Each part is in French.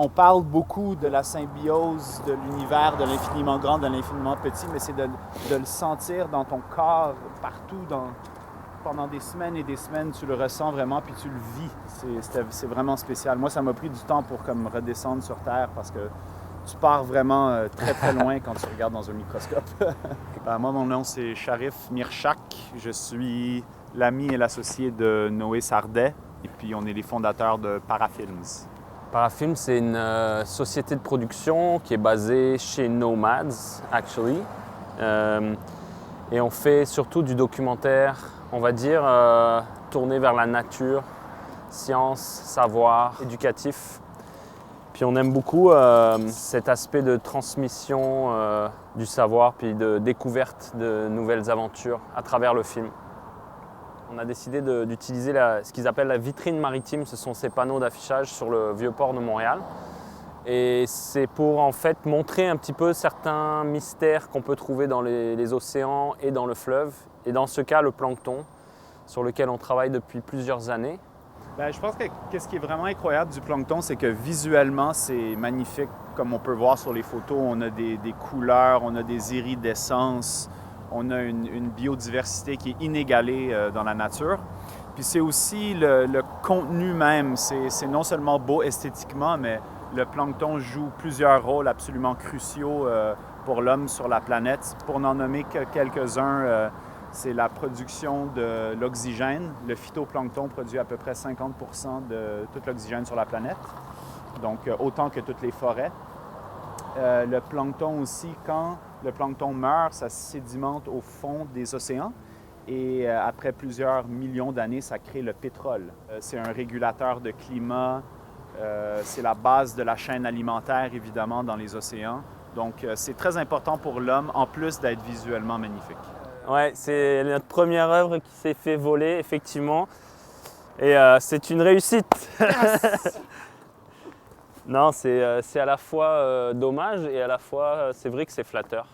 On parle beaucoup de la symbiose de l'univers, de l'infiniment grand, de l'infiniment petit, mais c'est de le sentir dans ton corps, partout, pendant des semaines et des semaines, tu le ressens vraiment, puis tu le vis. C'est vraiment spécial. Moi, ça m'a pris du temps pour comme redescendre sur Terre, parce que tu pars vraiment très, très loin quand tu regardes dans un microscope. Moi, mon nom, c'est Sharif Mirchak. Je suis l'ami et l'associé de Noé Sardet, et puis on est les fondateurs de Parafilms. Parafilms, c'est une société de production qui est basée chez Nomads, actually. Et on fait surtout du documentaire, on va dire, tourné vers la nature, science, savoir, éducatif. Puis on aime beaucoup cet aspect de transmission du savoir, puis de découverte de nouvelles aventures à travers le film. On a décidé d'utiliser ce qu'ils appellent la vitrine maritime. Ce sont ces panneaux d'affichage sur le Vieux-Port de Montréal. Et c'est pour en fait montrer un petit peu certains mystères qu'on peut trouver dans les océans et dans le fleuve. Et dans ce cas, le plancton, sur lequel on travaille depuis plusieurs années. Je pense que ce qui est vraiment incroyable du plancton, c'est que visuellement, c'est magnifique. Comme on peut voir sur les photos, on a des couleurs, on a des iridescences. On a une biodiversité qui est inégalée dans la nature. Puis c'est aussi le contenu même. C'est non seulement beau esthétiquement, mais le plancton joue plusieurs rôles absolument cruciaux pour l'homme sur la planète. Pour n'en nommer que quelques-uns, c'est la production de l'oxygène. Le phytoplancton produit à peu près 50% de tout l'oxygène sur la planète, donc autant que toutes les forêts. Le plancton aussi, quand le plancton meurt, ça sédimente au fond des océans et après plusieurs millions d'années, ça crée le pétrole. C'est un régulateur de climat, c'est la base de la chaîne alimentaire, évidemment, dans les océans. Donc, c'est très important pour l'homme, en plus d'être visuellement magnifique. Ouais, c'est notre première œuvre qui s'est fait voler, effectivement. Et c'est une réussite. Yes. Non, c'est à la fois dommage et à la fois, c'est vrai que c'est flatteur.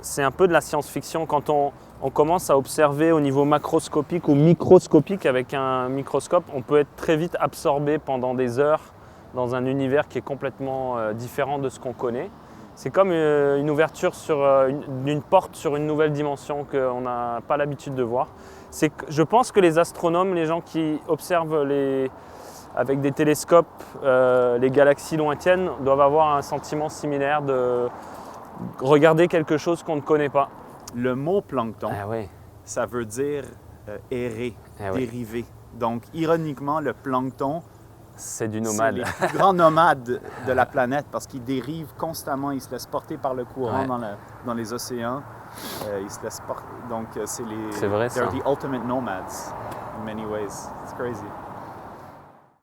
C'est un peu de la science-fiction quand on commence à observer au niveau macroscopique ou microscopique avec un microscope. On peut être très vite absorbé pendant des heures dans un univers qui est complètement différent de ce qu'on connaît. C'est comme une ouverture d'une porte sur une nouvelle dimension qu'on n'a pas l'habitude de voir. Je pense que les astronomes, les gens qui observent avec des télescopes les galaxies lointaines doivent avoir un sentiment similaire de regarder quelque chose qu'on ne connaît pas. Le mot plancton, oui. Ça veut dire errer, dériver. Oui. Donc, ironiquement, le plancton, c'est du nomade. C'est les plus grands nomades de la planète parce qu'ils dérivent constamment, ils se laissent porter par le courant dans les océans. Ils se laissent porter. Donc, c'est vrai, ça. They're the ultimate nomads in many ways. It's crazy.